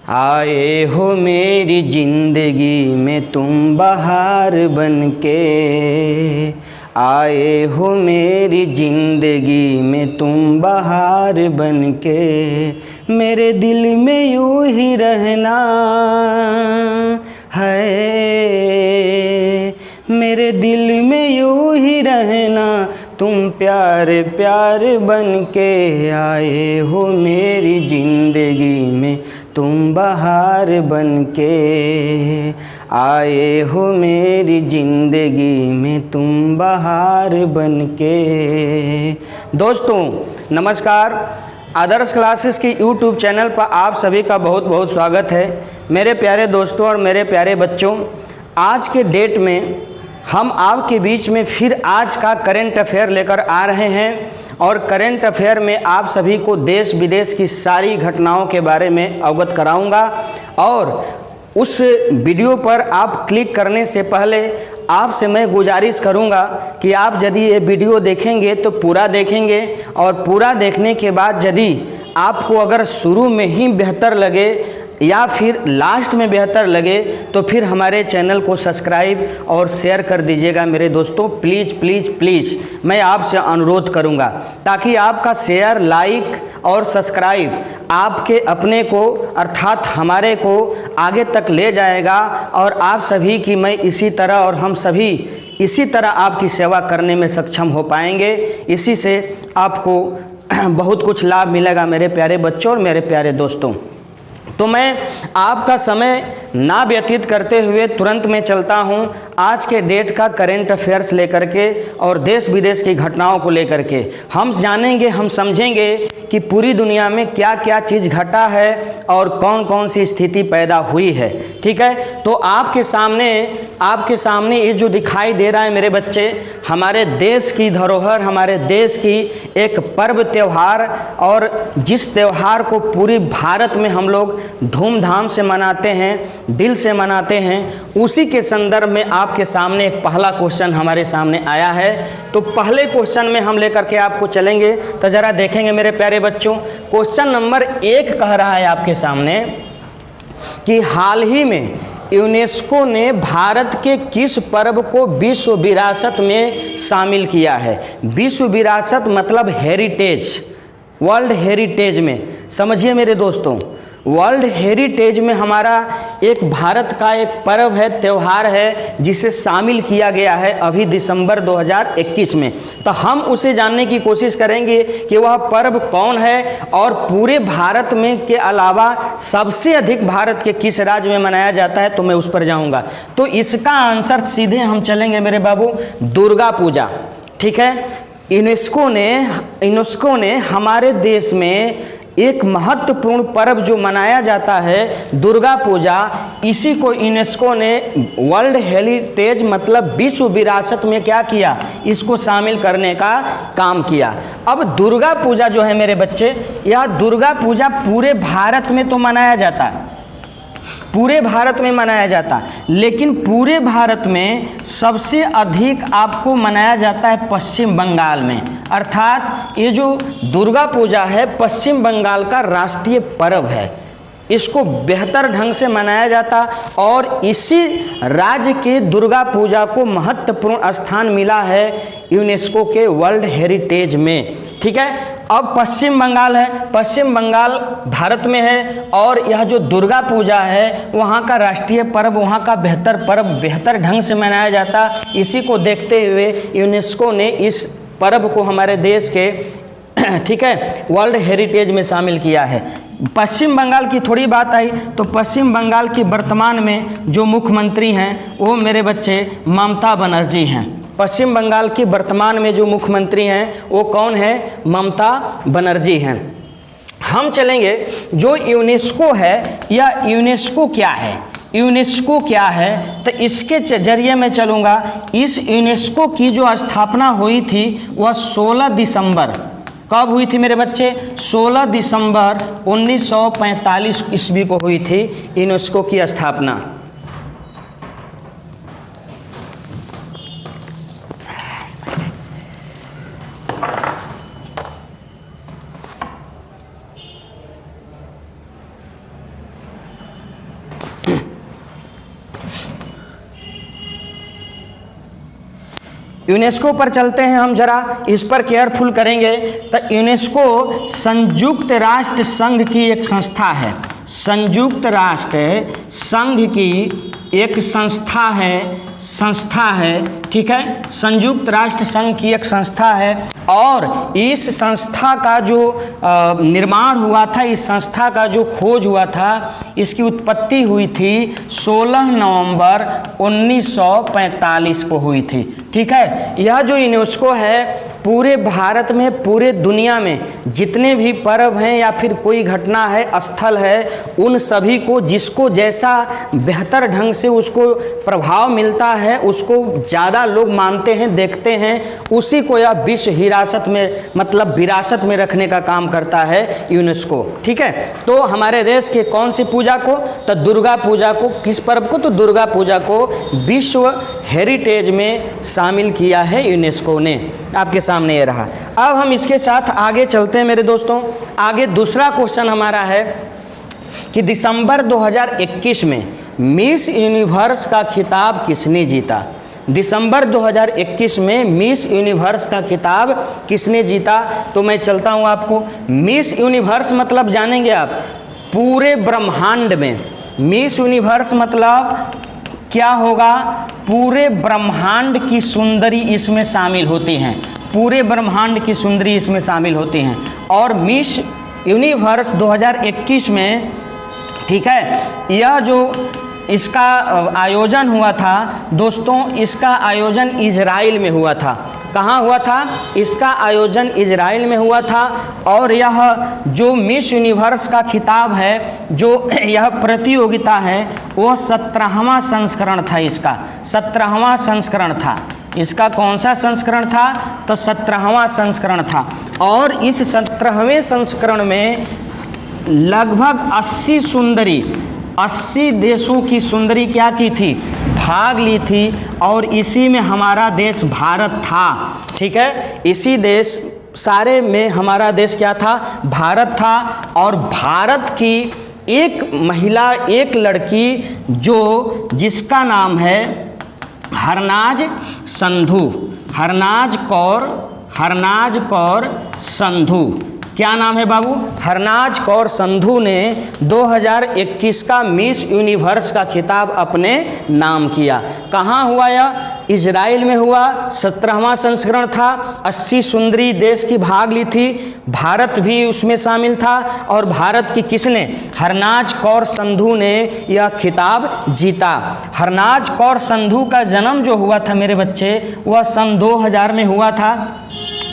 आए हो मेरी जिंदगी में तुम बहार बनके, आए हो मेरी जिंदगी में तुम बहार बनके, मेरे दिल में यूं ही रहना है, मेरे दिल में यूं ही रहना, तुम प्यार प्यार बनके, आए हो मेरी जिंदगी में तुम बहार बनके, आए हो मेरी ज़िंदगी में तुम बहार बनके। दोस्तों नमस्कार, आदर्श क्लासेस की यूट्यूब चैनल पर आप सभी का बहुत बहुत स्वागत है। मेरे प्यारे दोस्तों और मेरे प्यारे बच्चों, आज के डेट में हम आपके बीच में फिर आज का करंट अफेयर लेकर आ रहे हैं और करंट अफेयर में आप सभी को देश विदेश की सारी घटनाओं के बारे में अवगत कराऊंगा। और उस वीडियो पर आप क्लिक करने से पहले आपसे मैं गुजारिश करूंगा कि आप यदि ये वीडियो देखेंगे तो पूरा देखेंगे, और पूरा देखने के बाद यदि आपको अगर शुरू में ही बेहतर लगे या फिर लास्ट में बेहतर लगे तो फिर हमारे चैनल को सब्सक्राइब और शेयर कर दीजिएगा मेरे दोस्तों। प्लीज़ प्लीज़ प्लीज़ मैं आपसे अनुरोध करूंगा, ताकि आपका शेयर, लाइक और सब्सक्राइब आपके अपने को अर्थात हमारे को आगे तक ले जाएगा, और आप सभी की मैं इसी तरह और हम सभी इसी तरह आपकी सेवा करने में सक्षम हो पाएंगे। इसी से आपको बहुत कुछ लाभ मिलेगा मेरे प्यारे बच्चों और मेरे प्यारे दोस्तों। तो मैं आपका समय ना व्यतीत करते हुए तुरंत में चलता हूं आज के डेट का करंट अफेयर्स लेकर के और देश विदेश की घटनाओं को लेकर के। हम जानेंगे, हम समझेंगे कि पूरी दुनिया में क्या क्या चीज़ घटा है और कौन कौन सी स्थिति पैदा हुई है। ठीक है, तो आपके सामने ये जो दिखाई दे रहा है मेरे बच्चे, हमारे देश की धरोहर, हमारे देश की एक पर्व त्यौहार, और जिस त्यौहार को पूरी भारत में हम लोग धूमधाम से मनाते हैं, दिल से मनाते हैं, उसी के संदर्भ में आपके सामने एक पहला क्वेश्चन हमारे सामने आया है। तो पहले क्वेश्चन में हम लेकर के आपको चलेंगे, तो जरा देखेंगे मेरे प्यारे बच्चों। क्वेश्चन नंबर 1 कह रहा है आपके सामने कि हाल ही में यूनेस्को ने भारत के किस पर्व को विश्व विरासत में शामिल किया है। विश्व विरासत मतलब हेरिटेज, वर्ल्ड हेरिटेज में। समझिए मेरे दोस्तों, वर्ल्ड हेरिटेज में हमारा एक भारत का एक पर्व है, त्यौहार है, जिसे शामिल किया गया है अभी दिसंबर 2021 में। तो हम उसे जानने की कोशिश करेंगे कि वह पर्व कौन है, और पूरे भारत में के अलावा सबसे अधिक भारत के किस राज्य में मनाया जाता है, तो मैं उस पर जाऊंगा। तो इसका आंसर सीधे हम चलेंगे मेरे बाबू, दुर्गा पूजा। ठीक है, यूनेस्को ने हमारे देश में एक महत्वपूर्ण पर्व जो मनाया जाता है दुर्गा पूजा, इसी को यूनेस्को ने वर्ल्ड हेरिटेज मतलब विश्व विरासत में क्या किया, इसको शामिल करने का काम किया। अब दुर्गा पूजा जो है मेरे बच्चे, यह दुर्गा पूजा पूरे भारत में तो मनाया जाता है, पूरे भारत में मनाया जाता, लेकिन पूरे भारत में सबसे अधिक आपको मनाया जाता है पश्चिम बंगाल में। अर्थात ये जो दुर्गा पूजा है पश्चिम बंगाल का राष्ट्रीय पर्व है, इसको बेहतर ढंग से मनाया जाता, और इसी राज्य के दुर्गा पूजा को महत्वपूर्ण स्थान मिला है यूनेस्को के वर्ल्ड हेरिटेज में। ठीक है, अब पश्चिम बंगाल है, पश्चिम बंगाल भारत में है, और यह जो दुर्गा पूजा है वहाँ का राष्ट्रीय पर्व, वहाँ का बेहतर पर्व बेहतर ढंग से मनाया जाता। इसी को देखते हुए यूनेस्को ने इस पर्व को हमारे देश के ठीक है वर्ल्ड हेरिटेज में शामिल किया है। पश्चिम बंगाल की थोड़ी बात आई तो पश्चिम बंगाल की वर्तमान में जो मुख्यमंत्री हैं वो मेरे बच्चे ममता बनर्जी हैं। पश्चिम बंगाल की वर्तमान में जो मुख्यमंत्री हैं वो कौन है, ममता बनर्जी हैं। हम चलेंगे जो यूनेस्को है, या यूनेस्को क्या है, यूनेस्को क्या है, तो इसके जरिए मैं चलूँगा। इस यूनेस्को की जो स्थापना हुई थी वह 16 दिसंबर, कब हुई थी मेरे बच्चे, 16 दिसंबर 1945 ईस्वी को हुई थी यूनेस्को की स्थापना। यूनेस्को पर चलते हैं हम जरा, इस पर केयरफुल करेंगे। तो यूनेस्को संयुक्त राष्ट्र संघ की एक संस्था है, संयुक्त राष्ट्र संघ की एक संस्था है, ठीक है, संयुक्त राष्ट्र संघ की एक संस्था है। और इस संस्था का जो निर्माण हुआ था, इस संस्था का जो खोज हुआ था, इसकी उत्पत्ति हुई थी 16 नवंबर 1945 को हुई थी, ठीक है। यह जो यूनेस्को है पूरे भारत में, पूरे दुनिया में जितने भी पर्व हैं या फिर कोई घटना है, स्थल है, उन सभी को जिसको जैसा बेहतर ढंग से उसको प्रभाव मिलता है, उसको ज़्यादा लोग मानते हैं, देखते हैं, उसी को यह विश्व हिरासत में, मतलब विरासत में रखने का काम करता है यूनेस्को, ठीक है। तो हमारे देश के कौन सी पूजा को, तो दुर्गा पूजा को, किस पर्व को, तो दुर्गा पूजा को विश्व हेरिटेज में शामिल किया है यूनेस्को ने। आपके सामने ये रहा। अब हम इसके साथ आगे चलते हैं मेरे दोस्तों। आगे दूसरा क्वेश्चन हमारा है कि दिसंबर 2021 में मिस यूनिवर्स का खिताब किसने जीता? दिसंबर 2021 में मिस यूनिवर्स का खिताब किसने जीता? तो मैं चलता हूँ आपको। मिस यूनिवर्स मतलब जानेंगे आप पूरे ब्रह्मांड में। मिस यूनिवर्स मतलब क्या होगा? पूरे ब्रह्मांड की सुंदरी इसमें शामिल होती हैं, पूरे ब्रह्मांड की सुंदरी इसमें शामिल होती हैं। और मिस यूनिवर्स 2021 में, ठीक है, यह जो इसका आयोजन हुआ था दोस्तों, इसका आयोजन इजराइल में हुआ था। कहाँ हुआ था? इसका आयोजन इजराइल में हुआ था। और यह जो मिस यूनिवर्स का खिताब है, जो यह प्रतियोगिता है, वो 17वां संस्करण था। इसका 17वां संस्करण था। इसका कौन सा संस्करण था? तो 17वां संस्करण था। और इस 17वें संस्करण में लगभग 80 देशों की सुंदरी क्या की थी? भाग ली थी। और इसी में हमारा देश भारत था, ठीक है। इसी देश सारे में हमारा देश क्या था? भारत था। और भारत की एक महिला, एक लड़की जिसका नाम है हरनाज संधू, हरनाज कौर संधू। क्या नाम है बाबू? हरनाज कौर संधू ने 2021 का मिस यूनिवर्स का खिताब अपने नाम किया। कहाँ हुआ यह? इजराइल में हुआ। 17वां संस्करण था। 80 सुंदरी देश की भाग ली थी, भारत भी उसमें शामिल था। और भारत की किसने? हरनाज कौर संधू ने यह खिताब जीता। हरनाज कौर संधू का जन्म जो हुआ था मेरे बच्चे, वह सन 2000 में हुआ था,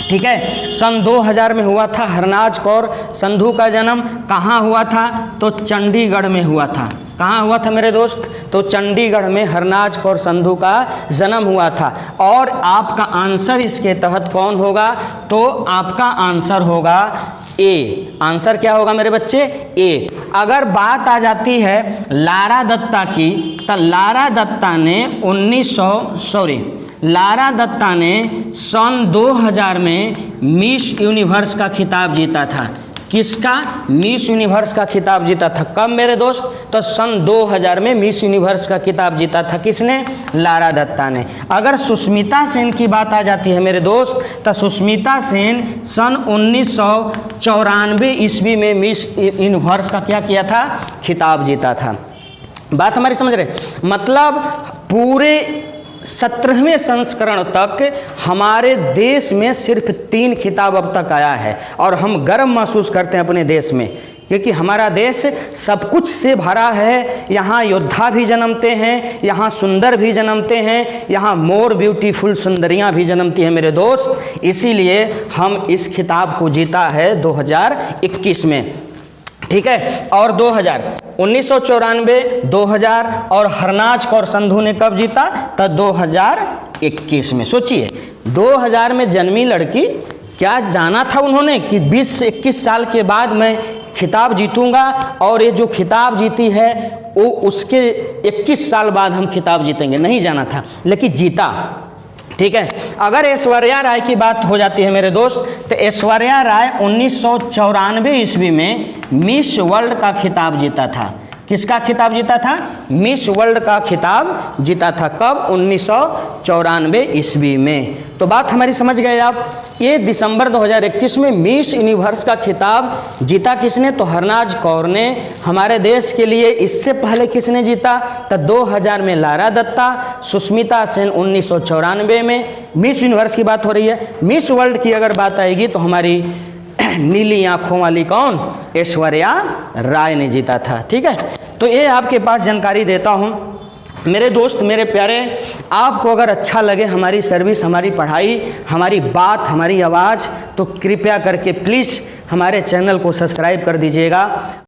ठीक है। सन 2000 में हुआ था हरनाज कौर संधू का जन्म। कहाँ हुआ था? तो चंडीगढ़ में हुआ था। कहाँ हुआ था मेरे दोस्त? तो चंडीगढ़ में हरनाज कौर संधू का जन्म हुआ था। और आपका आंसर इसके तहत कौन होगा? तो आपका आंसर होगा ए। आंसर क्या होगा मेरे बच्चे? ए। अगर बात आ जाती है लारा दत्ता की, तो लारा दत्ता ने सन 2000 में मिस यूनिवर्स का खिताब जीता था। किसका? मिस यूनिवर्स का खिताब जीता था। कब मेरे दोस्त? तो सन 2000 में मिस यूनिवर्स का खिताब जीता था। किसने? लारा दत्ता ने। अगर सुष्मिता सेन की बात आ जाती है मेरे दोस्त, तो सुष्मिता सेन सन 1994 ईस्वी में मिस यूनिवर्स का क्या किया था? खिताब जीता था। बात हमारी समझ रहे? मतलब पूरे 17वें संस्करण तक हमारे देश में सिर्फ 3 खिताब अब तक आया है। और हम गर्व महसूस करते हैं अपने देश में, क्योंकि हमारा देश सब कुछ से भरा है। यहाँ योद्धा भी जन्मते हैं, यहाँ सुंदर भी जन्मते हैं, यहाँ मोर ब्यूटीफुल सुंदरियाँ भी जन्मती हैं मेरे दोस्त। इसीलिए हम इस खिताब को जीता है 2021 में, ठीक है। और 1994, 2000 और हरनाज कौर संधू ने कब जीता? तो 2021 में। सोचिए 2000 में जन्मी लड़की, क्या जाना था उन्होंने कि 20 से 21 साल के बाद मैं खिताब जीतूंगा, और ये जो खिताब जीती है वो उसके 21 साल बाद हम खिताब जीतेंगे? नहीं जाना था, लेकिन जीता, ठीक है। अगर ऐश्वर्या राय की बात हो जाती है मेरे दोस्त, तो ऐश्वर्या राय 1994 ईस्वी में मिस वर्ल्ड का खिताब जीता था। किसका खिताब जीता था? मिस वर्ल्ड का खिताब जीता था। कब? 1994 ईस्वी में। तो बात हमारी समझ गए आप। ये दिसंबर 2021 में मिस यूनिवर्स का खिताब जीता किसने? तो हरनाज कौर ने हमारे देश के लिए। इससे पहले किसने जीता? तो 2000 में लारा दत्ता, सुष्मिता सेन 1994 में। मिस यूनिवर्स की बात हो रही है। मिस वर्ल्ड की अगर बात आएगी तो हमारी नीली आंखों वाली कौन? ऐश्वर्या राय ने जीता था। ठीक है, तो ये आपके पास जानकारी देता हूँ। मेरे दोस्त, मेरे प्यारे, आपको अगर अच्छा लगे हमारी सर्विस, हमारी पढ़ाई, हमारी बात, हमारी आवाज़, तो कृपया करके प्लीज़ हमारे चैनल को सब्सक्राइब कर दीजिएगा।